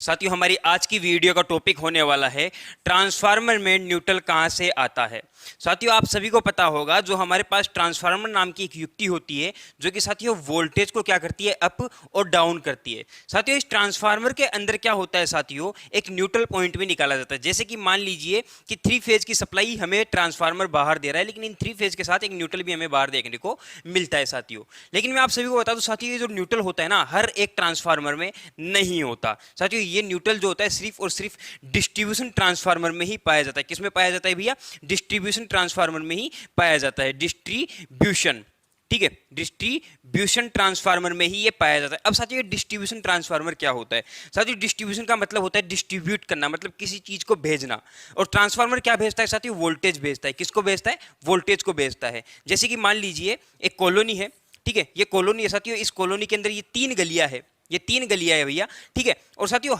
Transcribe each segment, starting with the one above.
साथियों, हमारी आज की वीडियो का टॉपिक होने वाला है ट्रांसफार्मर में न्यूट्रल कहां से आता है। साथियों, आप सभी को पता होगा जो हमारे पास ट्रांसफार्मर नाम की एक युक्ति होती है जो कि साथियों वोल्टेज को क्या करती है, अप और डाउन करती है। साथियों, इस ट्रांसफार्मर के अंदर क्या होता है, साथियों एक न्यूट्रल पॉइंट भी निकाला जाता है। जैसे कि मान लीजिए कि 3 फेज की सप्लाई हमें ट्रांसफार्मर बाहर दे रहा है, लेकिन इन 3 फेज के साथ एक न्यूट्रल भी हमें बाहर देखने को मिलता है साथियों। लेकिन मैं आप सभी को बता दूं साथियों, ये जो न्यूट्रल होता है ना, हर एक ट्रांसफार्मर में नहीं होता। साथियों, ये न्यूट्रल जो होता है सिर्फ और सिर्फ डिस्ट्रीब्यूशन ट्रांसफार्मर में ही पाया जाता है। किसमें पाया जाता है भैया? डिस्ट्रीब्यूशन ट्रांसफार्मर में ही पाया जाता है। डिस्ट्रीब्यूशन, ठीक है, डिस्ट्रीब्यूशन ट्रांसफार्मर में ही ये पाया जाता है। अब साथियों, डिस्ट्रीब्यूशन ट्रांसफार्मर क्या होता है? साथियों, डिस्ट्रीब्यूशन का मतलब होता है डिस्ट्रीब्यूट करना, मतलब किसी चीज को भेजना। और ट्रांसफार्मर क्या भेजता है साथियों? वोल्टेज भेजता है। किसको भेजता है? वोल्टेज को भेजता है। जैसे कि मान लीजिए एक कॉलोनी है, ठीक है, ये कॉलोनी है साथियों। इस कॉलोनी के अंदर ये 3 गलियां है, ये 3 गलियां है भैया, ठीक है। और साथियों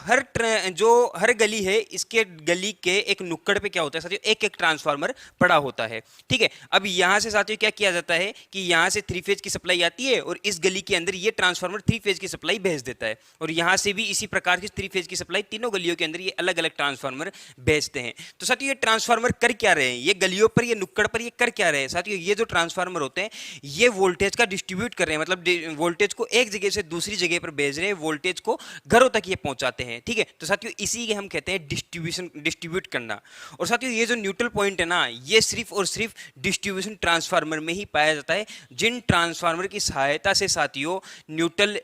हर गली है, इसके गली के एक नुक्कड़ पे क्या होता है साथियों? एक एक ट्रांसफार्मर पड़ा होता है, ठीक है। अब यहां से साथियों क्या किया जाता है कि यहां से 3 फेज की सप्लाई आती है और इस गली के अंदर ये ट्रांसफार्मर 3 फेज की सप्लाई भेज देता है। और यहां से भी इसी प्रकार की 3 फेज की सप्लाई तीनों गलियों के अंदर ये अलग अलग ट्रांसफार्मर भेजते हैं। तो साथियों, ये ट्रांसफार्मर कर क्या रहे हैं? ये गलियों पर, ये नुक्कड़ पर ये कर क्या रहे हैं साथियों? ये जो ट्रांसफार्मर होते हैं ये वोल्टेज का डिस्ट्रीब्यूट कर रहे हैं, मतलब वोल्टेज को एक जगह से दूसरी जगह पर भेज रहे हैं, वोल्टेज को घरों तक ये पहुंचाते हैं, ठीक है। तो साथियों इसी के हम कहते हैं डिस्ट्रीब्यूट करना। और साथियों ये जो न्यूट्रल पॉइंट है ना, ये सिर्फ और सिर्फ डिस्ट्रीब्यूशन ट्रांसफार्मर में ही पाया जाता है। जिन ट्रांसफार्मर की सहायता से साथियों न्यूट्रल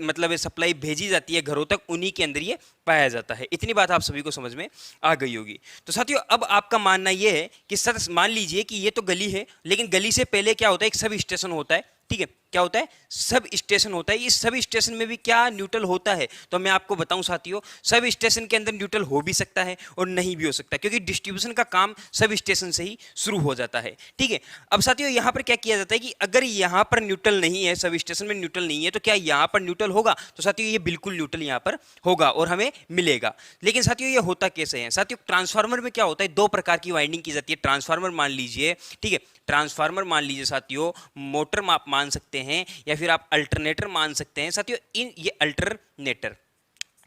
मतलब सप्लाई भेजी जाती है घरों तक, उन्हीं के अंदर ये पाया जाता है। इतनी बात आप सभी को समझ में आ गई होगी। तो साथियों अब आपका मानना यह है कि सर मान लीजिए कि ये तो गली है, लेकिन गली से पहले क्या होता है? एक सब स्टेशन होता है, ठीक है। क्या होता है? सब स्टेशन होता है। इस सब स्टेशन में भी क्या न्यूट्रल होता है? तो मैं आपको बताऊं साथियों, सब स्टेशन के अंदर न्यूट्रल हो भी सकता है और नहीं भी हो सकता, क्योंकि डिस्ट्रीब्यूशन का काम सब स्टेशन से ही शुरू हो जाता है, ठीक है। अब साथियों यहां पर क्या किया जाता है कि अगर यहां पर न्यूट्रल नहीं है, सब स्टेशन में न्यूट्रल नहीं है, तो क्या यहां पर न्यूट्रल होगा? तो साथियों ये बिल्कुल न्यूट्रल यहां पर होगा और हमें मिलेगा। लेकिन साथियों ये होता कैसे है? साथियों ट्रांसफार्मर में क्या होता है, 2 प्रकार की वाइंडिंग की जाती है। ट्रांसफार्मर मान लीजिए, ठीक है, ट्रांसफार्मर मान लीजिए साथियों, मोटर आप मान सकते हैं या फिर आप अल्टरनेटर मान सकते हैं साथियों। ये अल्टरनेटर,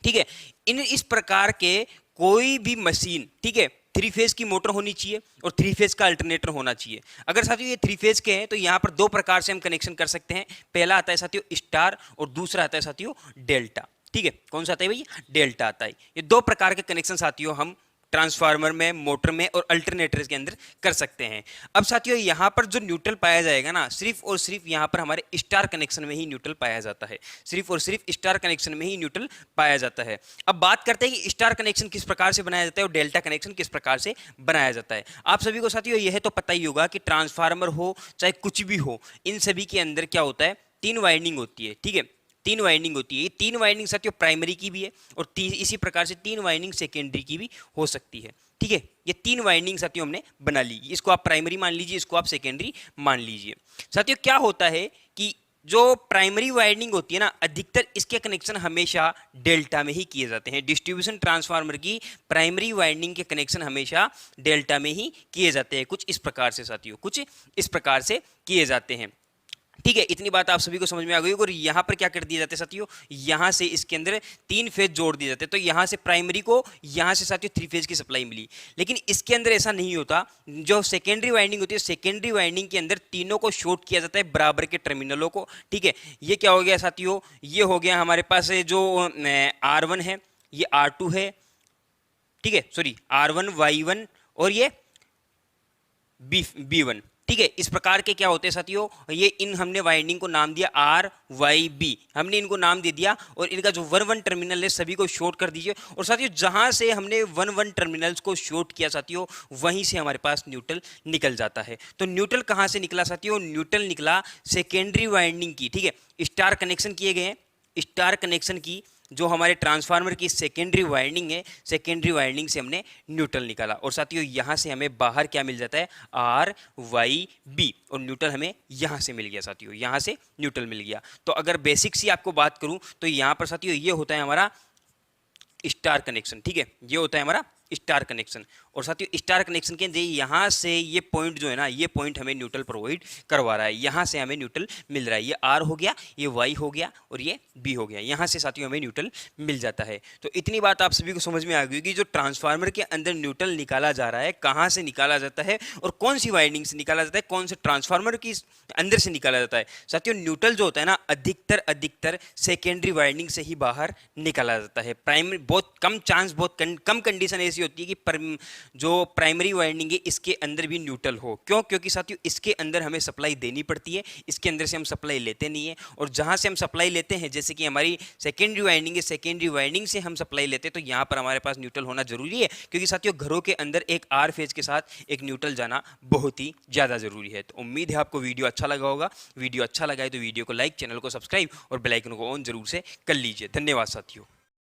ठीक है, इस प्रकार के कोई भी मशीन, ठीक है, 3 फेज की मोटर होनी चाहिए और 3 फेज का अल्टरनेटर होना चाहिए। अगर साथियों ये 3 फेज के हैं तो यहां पर 2 प्रकार से हम कनेक्शन कर सकते हैं। पहला आता है साथियों स्टार और दूसरा आता है साथियों डेल्टा, ठीक है। कौन सा आता है भैया? डेल्टा आता है। ये 2 प्रकार के कनेक्शन साथियों हम ट्रांसफार्मर में, मोटर में और अल्टरनेटर के अंदर कर सकते हैं। अब साथियों यहां पर जो न्यूट्रल पाया जाएगा ना, सिर्फ और सिर्फ यहां पर हमारे स्टार कनेक्शन में ही न्यूट्रल पाया जाता है। सिर्फ और सिर्फ स्टार कनेक्शन में ही न्यूट्रल पाया जाता है। अब बात करते हैं कि स्टार कनेक्शन किस प्रकार से बनाया जाता है और डेल्टा कनेक्शन किस प्रकार से बनाया जाता है। आप सभी को साथियों यह तो पता ही होगा कि ट्रांसफार्मर हो चाहे कुछ भी हो, इन सभी के अंदर क्या होता है? 3 वाइंडिंग होती है, ठीक है, 3 वाइंडिंग होती है। ये 3 वाइंडिंग साथियों प्राइमरी की भी है और इसी प्रकार से 3 वाइंडिंग सेकेंडरी की भी हो सकती है, ठीक है। ये 3 वाइंडिंग साथियों हमने बना ली। इसको आप प्राइमरी मान लीजिए, इसको आप सेकेंडरी मान लीजिए। साथियों क्या होता है कि जो प्राइमरी वाइंडिंग होती है ना, अधिकतर इसके कनेक्शन हमेशा डेल्टा में ही किए जाते हैं। डिस्ट्रीब्यूशन ट्रांसफार्मर की प्राइमरी वाइंडिंग के कनेक्शन हमेशा डेल्टा में ही किए जाते हैं। कुछ इस प्रकार से साथियों, कुछ इस प्रकार से किए जाते हैं, ठीक है। इतनी बात आप सभी को समझ में आ गई। और यहां पर क्या कर दिए जाते हैं साथियों? यहां से इसके अंदर 3 फेज जोड़ दिए जाते हैं। तो यहां से प्राइमरी को, यहां से साथियों 3 फेज की सप्लाई मिली। लेकिन इसके अंदर ऐसा नहीं होता। जो सेकेंडरी वाइंडिंग होती है, सेकेंडरी वाइंडिंग के अंदर तीनों को शॉर्ट किया जाता है, बराबर के टर्मिनलों को, ठीक है। ये क्या हो गया साथियों? ये हो गया हमारे पास जो R1 है, ये R2 है, ठीक है, सॉरी R1 Y1 और ये B1, ठीक है। इस प्रकार के क्या होते हैं साथियों? ये इन हमने वाइंडिंग को नाम दिया RYB, हमने इनको नाम दे दिया। और इनका जो 1-1 टर्मिनल है सभी को शॉर्ट कर दीजिए। और साथियों जहां से हमने 1-1 टर्मिनल्स को शॉर्ट किया साथियों, वहीं से हमारे पास न्यूट्रल निकल जाता है। तो न्यूट्रल कहां से निकला साथियों? न्यूट्रल निकला सेकेंडरी वाइंडिंग की, ठीक है। स्टार कनेक्शन किए गए हैं, स्टार कनेक्शन की जो हमारे ट्रांसफार्मर की सेकेंडरी वाइंडिंग है, सेकेंडरी वाइंडिंग से हमने न्यूट्रल निकाला। और साथियों यहां से हमें बाहर क्या मिल जाता है? RYB, और न्यूट्रल हमें यहां से मिल गया साथियों, यहां से न्यूट्रल मिल गया। तो अगर बेसिक सी आपको बात करूं तो यहां पर साथियों ये होता है हमारा स्टार कनेक्शन, ठीक है, ये होता है हमारा स्टार कनेक्शन। और साथियों स्टार कनेक्शन के यहाँ से ये पॉइंट जो है ना, ये पॉइंट हमें न्यूट्रल प्रोवाइड करवा रहा है, यहाँ से हमें न्यूट्रल मिल रहा है। ये आर हो गया, ये वाई हो गया और ये बी हो गया, यहाँ से साथियों हमें न्यूट्रल मिल जाता है। तो इतनी बात आप सभी को समझ में आ गई कि जो ट्रांसफार्मर के अंदर न्यूट्रल निकाला जा रहा है, कहाँ से निकाला जाता है और कौन सी वाइंडिंग से निकाला जाता है, कौन से ट्रांसफार्मर की अंदर से निकाला जाता है। साथियों न्यूट्रल जो होता है ना, अधिकतर सेकेंडरी वाइंडिंग से ही बाहर निकाला जाता है। प्राइमरी बहुत कम चांस, बहुत कम कंडीशन ऐसी होती है कि जो प्राइमरी वाइंडिंग है इसके अंदर भी न्यूट्रल हो। क्यों? क्योंकि साथियों इसके अंदर हमें सप्लाई देनी पड़ती है, इसके अंदर से हम सप्लाई लेते नहीं है। और जहां से हम सप्लाई लेते हैं, जैसे कि हमारी सेकेंडरी वाइंडिंग है, सेकेंडरी वाइंडिंग से हम सप्लाई लेते हैं, तो यहाँ पर हमारे पास न्यूट्रल होना जरूरी है, क्योंकि साथियों घरों के अंदर एक आर फेज के साथ एक न्यूट्रल जाना बहुत ही ज़्यादा जरूरी है। तो उम्मीद है आपको वीडियो अच्छा लगा होगा। वीडियो अच्छा लगा है तो वीडियो को लाइक, चैनल को सब्सक्राइब और बेल आइकन को ऑन जरूर से कर लीजिए। धन्यवाद साथियों।